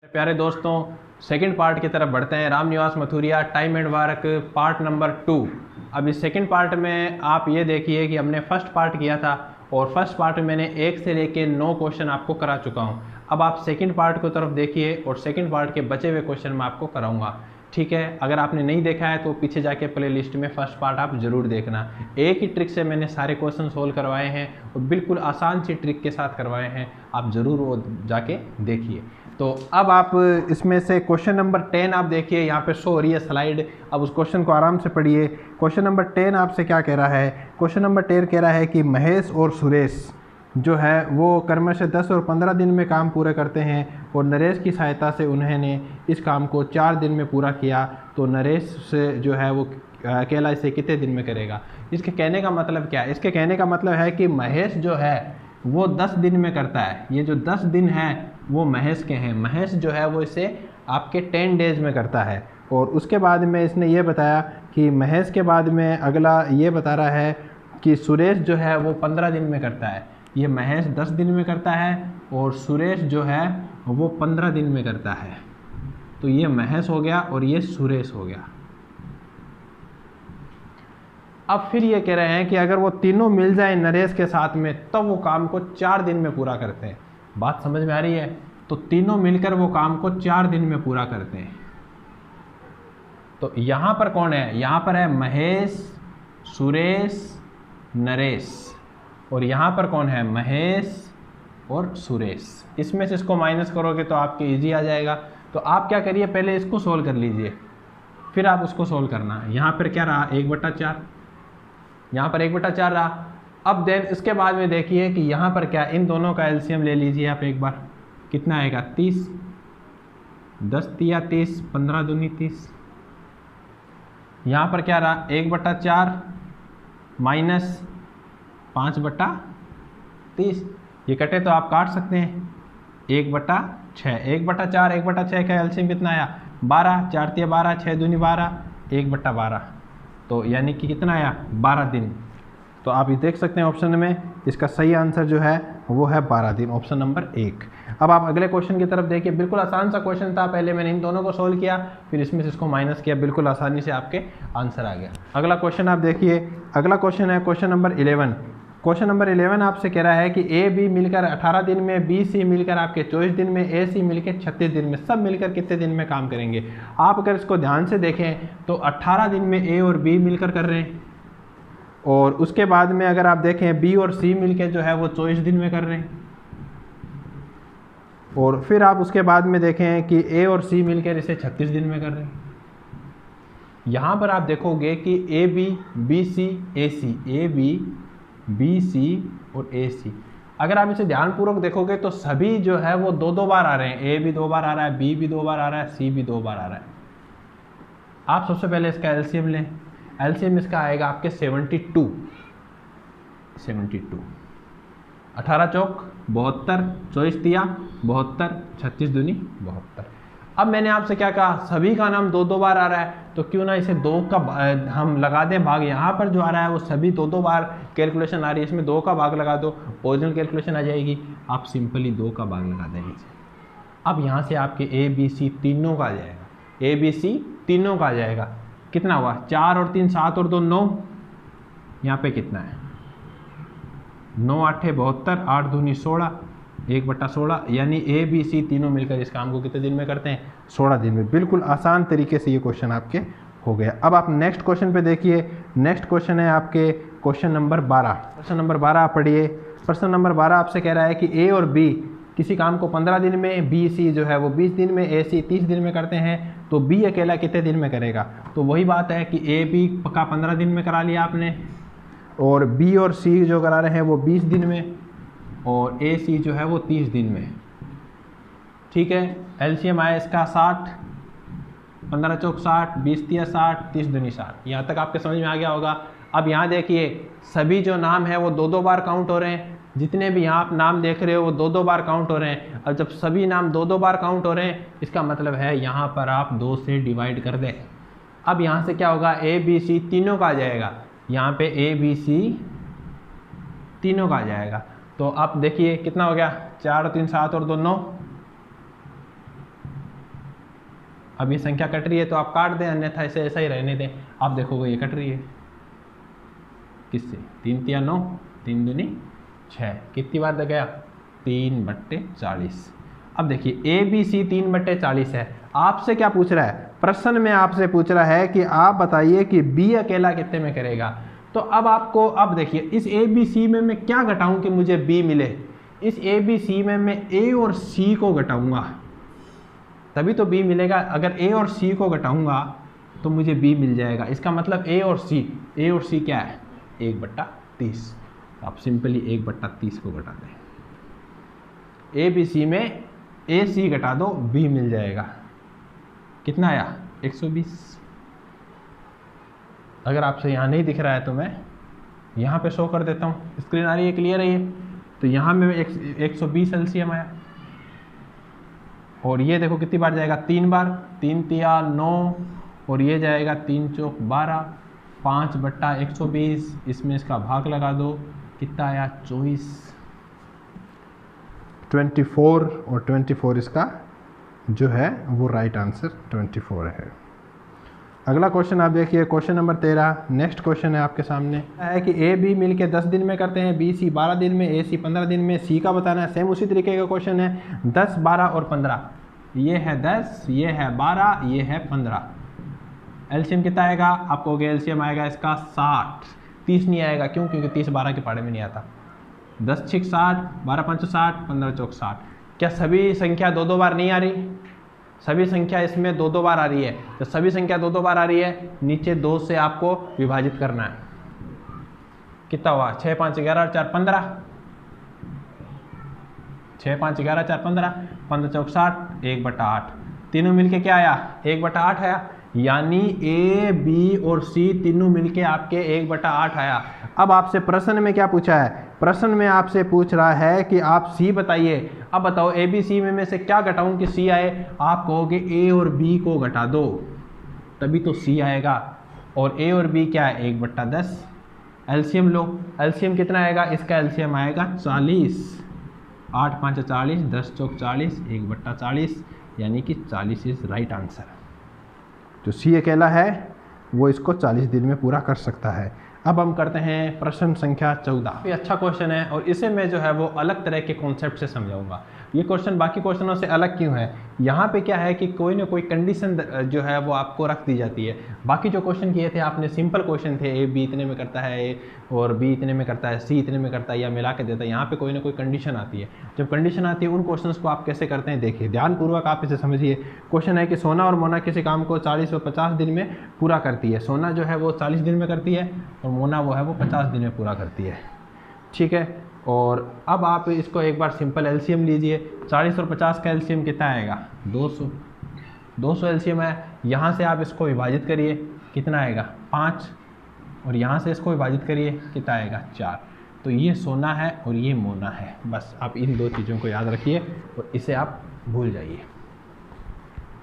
प्यारे दोस्तों, second part की तरफ बढ़ते हैं। Ramniwas Mathuria time and work part number 2। अब इस सेकंड पार्ट में आप ये देखिए कि हमने फर्स्ट पार्ट किया था और फर्स्ट पार्ट में मैंने 1 से लेके 9 क्वेश्चन आपको करा चुका हूँ। अब आप सेकंड पार्ट की तरफ देखिए और सेकंड पार्ट के बचे हुए क्वेश्चन मैं आपको कराऊंगा। ठीक है, अगर आपने नहीं देखा है तो पीछे जाके प्ले लिस्ट में फर्स्ट पार्ट आप जरूर देखना। एक ही ट्रिक से मैंने सारे क्वेश्चन सोल्व करवाए हैं और बिल्कुल आसान सी ट्रिक के साथ करवाए हैं, आप ज़रूर वो जाके देखिए। तो अब आप इसमें से क्वेश्चन नंबर 10 आप देखिए, यहाँ पे शो हो रही है स्लाइड। अब उस क्वेश्चन को आराम से पढ़िए। क्वेश्चन नंबर 10 आपसे क्या कह रहा है? क्वेश्चन नंबर 10 कह रहा है कि महेश और सुरेश जो है वो क्रमशः 10 और 15 दिन में काम पूरे करते हैं और नरेश की सहायता से उन्होंने इस काम को 4 दिन में पूरा किया, तो नरेश से जो है वो अकेला इसे कितने दिन में करेगा? इसके कहने का मतलब क्या है? इसके कहने का मतलब है कि महेश जो है वो 10 दिन में करता है। ये जो 10 दिन है वो महेश के हैं। महेश जो है वो इसे आपके 10 डेज में करता है। और उसके बाद में इसने ये बताया कि महेश के बाद में अगला ये बता रहा है कि सुरेश जो है वो 15 दिन में करता है। ये महेश 10 दिन में करता है और सुरेश जो है वो 15 दिन में करता है। तो ये महेश हो गया और ये सुरेश हो गया। अब फिर ये कह रहे हैं कि अगर वो तीनों मिल जाए नरेश के साथ में तब वो काम को 4 दिन में पूरा करते हैं। बात समझ में आ रही है? तो तीनों मिलकर वो काम को 4 दिन में पूरा करते हैं। तो यहां पर कौन है? यहां पर है महेश, सुरेश, नरेश। और यहां पर कौन है? महेश और सुरेश। इसमें से इसको माइनस करोगे तो आपके इजी आ जाएगा। तो आप क्या करिए, पहले इसको सोल्व कर लीजिए, फिर आप उसको सोल्व करना। यहां पर क्या रहा? 1/4। यहाँ पर 1/4 रहा। अब देन इसके बाद में देखिए कि यहाँ पर क्या, इन दोनों का एलसीएम ले लीजिए आप एक बार। कितना आएगा? 30। 10 तिया 30, 15 दूनी 30। यहाँ पर क्या रहा? 1/4 माइनस 5/30। ये कटे तो आप काट सकते हैं। 1/6, 1/4, 1/6 का एलसीएम कितना आया? 12। 4 तिया 12, 6 दूनी 12, 1/12। तो यानी कि कितना आया? 12 दिन। तो आप ये देख सकते हैं ऑप्शन में इसका सही आंसर जो है वो है 12 दिन, ऑप्शन नंबर 1। अब आप अगले क्वेश्चन की तरफ देखिए। बिल्कुल आसान सा क्वेश्चन था। पहले मैंने इन दोनों को सोल्व किया, फिर इसमें से इसको माइनस किया, बिल्कुल आसानी से आपके आंसर आ गया। अगला क्वेश्चन आप देखिए। अगला क्वेश्चन है क्वेश्चन नंबर 11। क्वेश्चन नंबर 11 आपसे कह रहा है कि ए बी मिलकर 18 दिन में, बी सी मिलकर आपके 24 दिन में, ए सी मिलकर 36 दिन में, सब मिलकर कितने दिन में काम करेंगे? आप अगर इसको ध्यान से देखें तो 18 दिन में ए और बी मिलकर कर रहे हैं, और उसके बाद में अगर आप देखें बी और सी मिलकर जो है वो 24 दिन में कर रहे हैं, और फिर आप उसके बाद में देखें कि ए और सी मिलकर इसे 36 दिन में कर रहे हैं। यहाँ पर आप देखोगे कि A B, B C, A C, A B, B C और ए सी, अगर आप इसे ध्यानपूर्वक देखोगे तो सभी जो है वो 2-2 बार आ रहे हैं। ए भी 2 बार आ रहा है, बी भी 2 बार आ रहा है, सी भी 2 बार आ रहा है। आप सबसे पहले इसका एलसीएम लें। एलसीएम इसका आएगा आपके 72। 18 चौक 72, 24 तिया 72, 36 दूनी 72। अब मैंने आपसे क्या कहा? सभी का नाम 2-2 बार आ रहा है, तो क्यों ना इसे 2 का हम लगा दें भाग। यहाँ पर जो आ रहा है वो सभी 2-2 बार कैलकुलेशन आ रही है, इसमें 2 का भाग लगा दो, ओरिजिनल कैलकुलेशन आ जाएगी। आप सिंपली 2 का भाग लगा दें नीचे। अब यहाँ से आपके ए बी सी तीनों का आ जाएगा। ए बी सी तीनों का आ जाएगा। कितना हुआ? 4 और 3 7 और 2 9। यहाँ पे कितना है? 9 8 72, 8 दूनी 16, 1/16। यानी ए बी सी तीनों मिलकर इस काम को कितने दिन में करते हैं? 16 दिन में। बिल्कुल आसान तरीके से ये क्वेश्चन आपके हो गया। अब आप नेक्स्ट क्वेश्चन पे देखिए। नेक्स्ट क्वेश्चन है आपके क्वेश्चन नंबर 12। क्वेश्चन नंबर 12 आप पढ़िए। क्वेश्चन नंबर 12 आपसे कह रहा है कि ए और बी किसी काम को 15 दिन में, बी सी जो है वो 20 दिन में, ए सी 30 दिन में करते हैं, तो बी अकेला कितने दिन में करेगा? तो वही बात है कि ए बी का 15 दिन में करा लिया आपने, और बी और सी जो करा रहे हैं वो 20 दिन में, और ए सी जो है वो 30 दिन में। ठीक है, एलसीएम आया इसका 60। 15 चौक 60, 20 तिया 60, 30 दूनी 60। यहाँ तक आपके समझ में आ गया होगा। अब यहाँ देखिए सभी जो नाम है वो 2-2 बार काउंट हो रहे हैं। जितने भी यहाँ आप नाम देख रहे हो वो 2-2 बार काउंट हो रहे हैं। और जब सभी नाम 2-2 बार काउंट हो रहे हैं, इसका मतलब है यहाँ पर आप 2 से डिवाइड कर दें। अब यहाँ से क्या होगा? ए बी सी तीनों का आ जाएगा। यहाँ पे ए बी सी तीनों का आ जाएगा। तो आप देखिए कितना हो गया? 4 और 3 7 और 2 9, अब ये संख्या कट रही है तो आप काट दें, अन्यथा इसे ऐसा ही रहने दें। आप देखोगे ये कट रही है किससे, 3 तिया 9, 3 दूनी 6, कितनी बार गया 3/40। अब देखिए ए बी सी 3/40 है। आपसे क्या पूछ रहा है, प्रश्न में आपसे पूछ रहा है कि आप बताइए कि बी अकेला कितने में करेगा। तो अब आपको, अब देखिए इस ए बी सी में मैं क्या घटाऊं कि मुझे बी मिले। इस ए बी सी में मैं ए और सी को घटाऊंगा तभी तो बी मिलेगा। अगर ए और सी को घटाऊंगा तो मुझे बी मिल जाएगा। इसका मतलब ए और सी क्या है 1/30। आप सिंपली 1/30 को घटा दें। ए बी सी में ए सी घटा दो, बी मिल जाएगा। कितना आया 120। अगर आपसे यहाँ नहीं दिख रहा है तो मैं यहाँ पे शो कर देता हूँ, स्क्रीन आ रही है, क्लियर है ये। तो यहाँ में 120 एलसीएम आया और ये देखो कितनी बार जाएगा 3 बार, 3 तिया 9 और ये जाएगा 3 चौक 12, 5/120। इसमें इसका भाग लगा दो, कितना आया 24 और 24 इसका जो है वो राइट आंसर 24 है। अगला क्वेश्चन आप देखिए, क्वेश्चन नंबर 13। नेक्स्ट क्वेश्चन है आपके सामने है कि ए बी मिलके 10 दिन में करते हैं, बी सी 12 दिन में, ए सी 15 दिन में, सी का बताना है। सेम उसी तरीके का क्वेश्चन है 10, 12 और 15। ये है 10, ये है 12, ये है 15। एलसीएम कितना आएगा, आप कहोगे एलसीएम आएगा इसका 60। 30 नहीं आएगा, क्यों, क्योंकि 30 12 के पढ़े में नहीं आता। 10 6 60, 12 5 60, 15 चौक 60। क्या सभी संख्या 2 बार नहीं आ रही, सभी संख्या इसमें 2 बार आ रही है। तो सभी संख्या 2 बार आ रही है, नीचे 2 से आपको विभाजित करना है। कितना हुआ 6 5 11 और 4 15, 6 5 11 4 15, 15 चौक 60, 1/8। तीनों मिलके क्या आया 1/8 आया, यानी ए बी और सी तीनों मिलके आपके 1/8 आया। अब आपसे प्रश्न में क्या पूछा है, प्रश्न में आपसे पूछ रहा है कि आप सी बताइए। अब बताओ ए बी सी में से क्या घटाऊं कि सी आए। आप कहोगे ए और बी को घटा दो तभी तो सी आएगा, और ए और बी क्या है 1/10। एलसीएम लो, एलसीएम कितना आएगा, इसका एलसीएम आएगा 40। 8 5 40, 10 चौक 40, 1/40, यानी कि 40 इज राइट आंसर। जो सी अकेला है वो इसको 40 दिन में पूरा कर सकता है। अब हम करते हैं प्रश्न संख्या 14। ये अच्छा क्वेश्चन है और इसे मैं जो है वो अलग तरह के कॉन्सेप्ट से समझाऊंगा। ये क्वेश्चन बाकी क्वेश्चनों से अलग क्यों है, यहाँ पे क्या है कि कोई ना कोई कंडीशन जो है वो आपको रख दी जाती है। बाकी जो क्वेश्चन किए थे आपने सिंपल क्वेश्चन थे, ए बी इतने में करता है, ए और बी इतने में करता है, सी इतने में करता है, या मिला के देता है। यहाँ पे कोई ना कोई कंडीशन आती है। जब कंडीशन आती है उन क्वेश्चंस को आप कैसे करते हैं देखिए, ध्यानपूर्वक आप इसे समझिए। क्वेश्चन है कि सोना और मोना किसी काम को 40 व 50 दिन में पूरा करती है। सोना जो है वो 40 दिन में करती है और मोना वो है वो 50 दिन में पूरा करती है, ठीक है। और अब आप इसको एक बार सिंपल एलसीएम लीजिए। 40 और 50 का एलसीएम कितना आएगा 200 एलसीएम है। यहाँ से आप इसको विभाजित करिए, कितना आएगा 5, और यहाँ से इसको विभाजित करिए, कितना आएगा 4। तो ये सोना है और ये मोना है। बस आप इन 2 चीज़ों को याद रखिए और इसे आप भूल जाइए।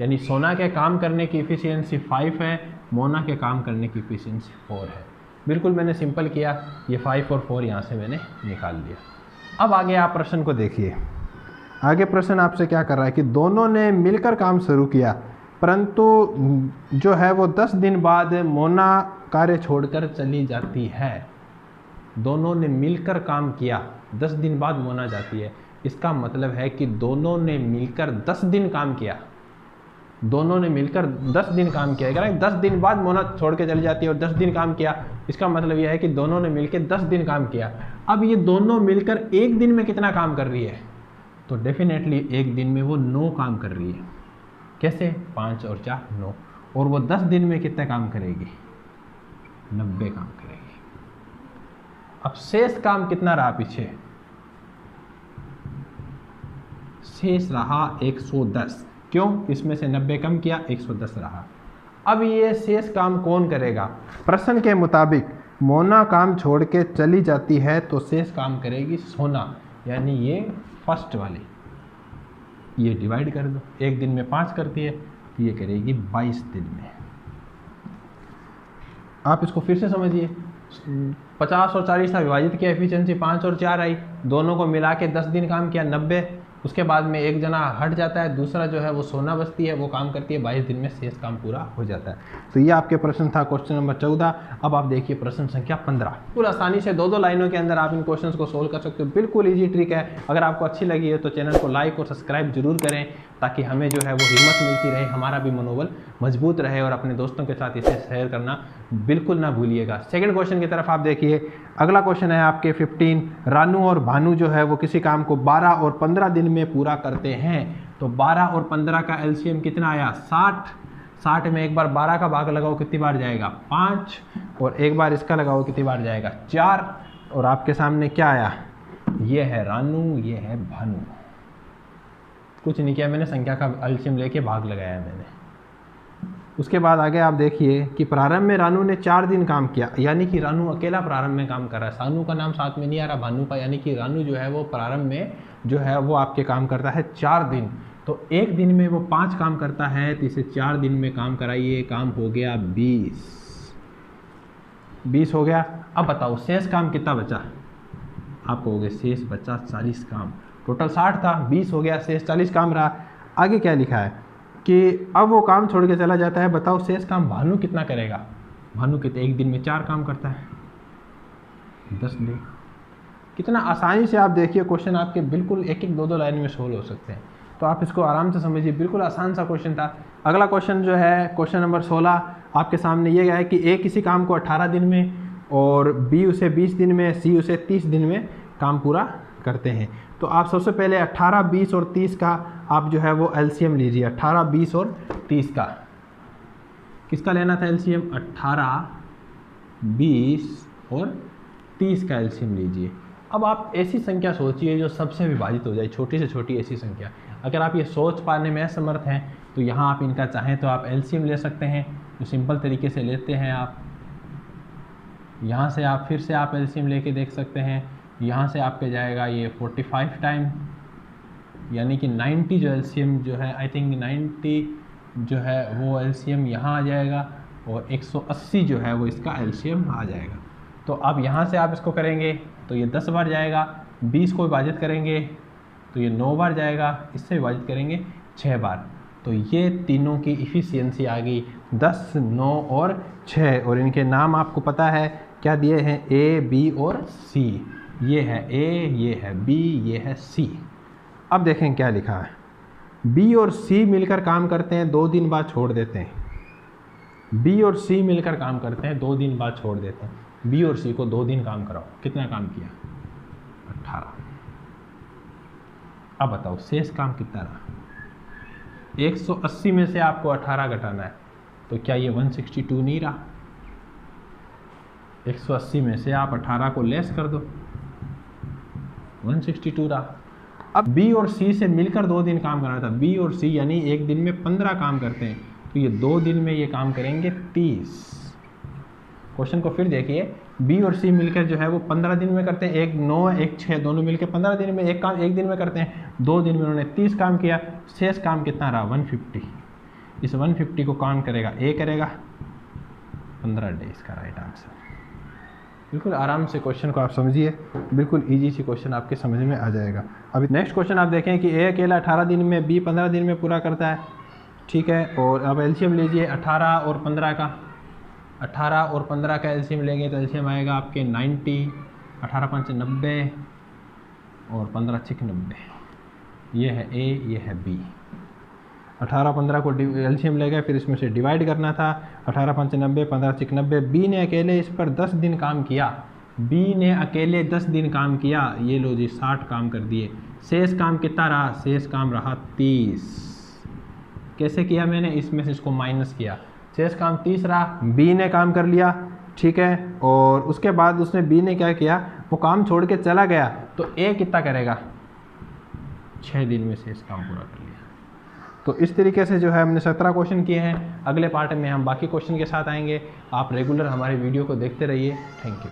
यानी सोना के काम करने की इफ़िशियंसी 5 है, मोना के काम करने की इफ़िशियंसी 4 है। बिल्कुल मैंने सिंपल किया, ये 5 और 4 यहाँ से मैंने निकाल लिया। अब आगे आप प्रश्न को देखिए। आगे प्रश्न आपसे क्या कर रहा है कि दोनों ने मिलकर काम शुरू किया, परंतु जो है वो 10 दिन बाद मोना कार्य छोड़कर चली जाती है। दोनों ने मिलकर काम किया, 10 दिन बाद मोना जाती है। इसका मतलब है कि दोनों ने मिलकर 10 दिन काम किया, दोनों ने मिलकर 10 दिन काम किया। 10 दिन बाद मोना छोड़ के चली जाती है और 10 दिन काम किया, इसका मतलब यह है कि दोनों ने मिलकर 10 दिन काम किया। अब ये दोनों मिलकर एक दिन में कितना काम कर रही है, तो डेफिनेटली एक दिन में वो 9 काम कर रही है। कैसे, 5 और 4 9, और वो 10 दिन में कितना काम करेगी 90 काम करेगी। अब शेष काम कितना रहा पीछे, शेष रहा 110। क्यों, इसमें से 90 कम किया 110 रहा। अब ये शेष काम कौन करेगा, प्रश्न के मुताबिक मोना काम छोड़ के चली जाती है तो शेष काम करेगी सोना, यानी ये फर्स्ट वाली। ये डिवाइड कर दो, एक दिन में 5 करती है तो ये करेगी 22 दिन में। आप इसको फिर से समझिए, 50 और 40 था, विभाजित किया, एफिशिएंसी 5 और 4 आई, दोनों को मिला के 10 दिन काम किया 90, उसके बाद में एक जना हट जाता है, दूसरा जो है वो सोना बस्ती है, वो काम करती है, 22 दिन में शेष काम पूरा हो जाता है। तो ये आपके प्रश्न था क्वेश्चन नंबर 14। अब आप देखिए प्रश्न संख्या 15। बिल्कुल आसानी से 2-2 लाइनों के अंदर आप इन क्वेश्चंस को सोल्व कर सकते हो। बिल्कुल ईजी ट्रिक है। अगर आपको अच्छी लगी है तो चैनल को लाइक और सब्सक्राइब जरूर करें, ताकि हमें जो है वो हिम्मत मिलती रहे, हमारा भी मनोबल मजबूत रहे, और अपने दोस्तों के साथ इसे शेयर करना बिल्कुल ना भूलिएगा। सेकंड क्वेश्चन की तरफ आप देखिए। अगला क्वेश्चन है आपके 15। रानू और भानु जो है वो किसी काम को 12 और 15 दिन में पूरा करते हैं। तो 12 और 15 का एलसीएम कितना आया? 60। 60 में एक बार 12 का भाग लगाओ, कितनी बार जाएगा? 5। और एक बार इसका लगाओ, कितनी बार जाएगा? 4। और आपके सामने क्या आया? ये है रानू, ये है भानु। कुछ नहीं किया मैंने, संख्या का एलसीएम लेके भाग लगाया मैंने। उसके बाद आगे आप देखिए कि प्रारंभ में रानू ने 4 दिन काम किया, यानी कि रानू अकेला प्रारंभ में काम कर रहा है। सानू का नाम साथ में नहीं आ रहा, भानु का, यानी कि रानू जो है वो प्रारंभ में जो है वो आपके काम करता है 4 दिन। तो एक दिन में वो 5 काम करता है, तो इसे 4 दिन में काम कराइए, काम हो गया 20 हो गया। अब बताओ शेष काम कितना बचा? आप कहोगे शेष बचा 40 काम। टोटल 60 था, 20 हो गया, शेष 40 काम रहा। आगे क्या लिखा है कि अब वो काम छोड़ के चला जाता है। बताओ शेष काम भानु कितना करेगा? भानु कितने एक दिन में 4 काम करता है, 10 दिन। कितना आसानी से आप देखिए क्वेश्चन आपके बिल्कुल 1-1, 2-2 लाइन में सोल्व हो सकते हैं। तो आप इसको आराम से समझिए, बिल्कुल आसान सा क्वेश्चन था। अगला क्वेश्चन जो है क्वेश्चन नंबर 16 आपके सामने ये है कि ए किसी काम को 18 दिन में और बी उसे 20 दिन में, सी उसे 30 दिन में काम पूरा करते हैं। तो आप सबसे पहले 18, 20 और 30 का आप जो है वो एलसीएम लीजिए। 18, 20 और 30 का किसका लेना था एलसीएम? 18, 20 और 30 का एलसीएम लीजिए। अब आप ऐसी संख्या सोचिए जो सबसे विभाजित हो जाए, छोटी से छोटी ऐसी संख्या। अगर आप ये सोच पाने में असमर्थ हैं तो यहाँ आप इनका चाहें तो आप एलसीएम ले सकते हैं, जो सिंपल तरीके से लेते हैं आप। यहाँ से आप फिर से आप एलसीएम लेके देख सकते हैं। यहाँ से आपके जाएगा ये 45 टाइम, यानी कि 90 जो एलसीएम जो है, आई थिंक 90 जो है वो एलसीएम यहाँ आ जाएगा, और 180 जो है वो इसका एलसीएम आ जाएगा। तो अब यहाँ से आप इसको करेंगे तो ये 10 बार जाएगा। 20 को विभाजित करेंगे तो ये 9 बार जाएगा। इससे विभाजित करेंगे 6 बार। तो ये तीनों की इफ़िशियंसी आ गई 10, 9 और 6। और इनके नाम आपको पता है क्या दिए हैं? ए, बी और सी। ये है ए, ये है बी, ये है सी। अब देखें क्या लिखा है। बी और सी मिलकर काम करते हैं, 2 दिन बाद छोड़ देते हैं। बी और सी मिलकर काम करते हैं, 2 दिन बाद छोड़ देते हैं। बी और सी को 2 दिन काम कराओ, कितना काम किया? 18। अब बताओ शेष काम कितना रहा? 180 में से आपको 18 घटाना है, तो क्या ये 162 नहीं रहा? 180 में से आप 18 को लेस कर दो, 162 रहा। अब बी और सी से मिलकर 2 दिन काम करना था। बी और सी यानी एक दिन में 15 काम करते हैं, तो ये 2 दिन में ये काम करेंगे 30। क्वेश्चन को फिर देखिए, बी और सी मिलकर जो है वो 15 दिन में करते हैं। एक 9 एक 6 दोनों मिलकर 15 दिन में एक काम एक दिन में करते हैं। 2 दिन में उन्होंने 30 काम किया। शेष काम कितना रहा? 150। इस 150 को कौन करेगा? ए करेगा। 15 डेज का राइट आंसर। बिल्कुल आराम से क्वेश्चन को आप समझिए, बिल्कुल इजी सी क्वेश्चन आपके समझ में आ जाएगा। अभी नेक्स्ट क्वेश्चन आप देखें कि ए अकेला 18 दिन में, बी 15 दिन में पूरा करता है, ठीक है। और अब एलसीएम लीजिए 18 और 15 का। 18 और 15 का एलसीएम लेंगे तो एलसीएम आएगा आपके 90। 18 5 90 और 15 6 90। ये है ए, ये है बी। 18 15 को एलसीएम ले गए, फिर इसमें से डिवाइड करना था। 18 5 90, 15 6 90। बी ने अकेले इस पर 10 दिन काम किया। बी ने अकेले 10 दिन काम किया। ये लो जी 60 काम कर दिए। शेष काम कितना रहा? शेष काम रहा 30। कैसे किया मैंने? इसमें से इसको माइनस किया। शेष काम 30 रहा। बी ने काम कर लिया, ठीक है। और उसके बाद उसने बी ने क्या किया? वो काम छोड़ के चला गया, तो ए कितना करेगा? 6 दिन में शेष काम पूरा कर लिया। तो इस तरीके से जो है हमने 17 क्वेश्चन किए हैं। अगले पार्ट में हम बाकी क्वेश्चन के साथ आएंगे। आप रेगुलर हमारे वीडियो को देखते रहिए। Thank you.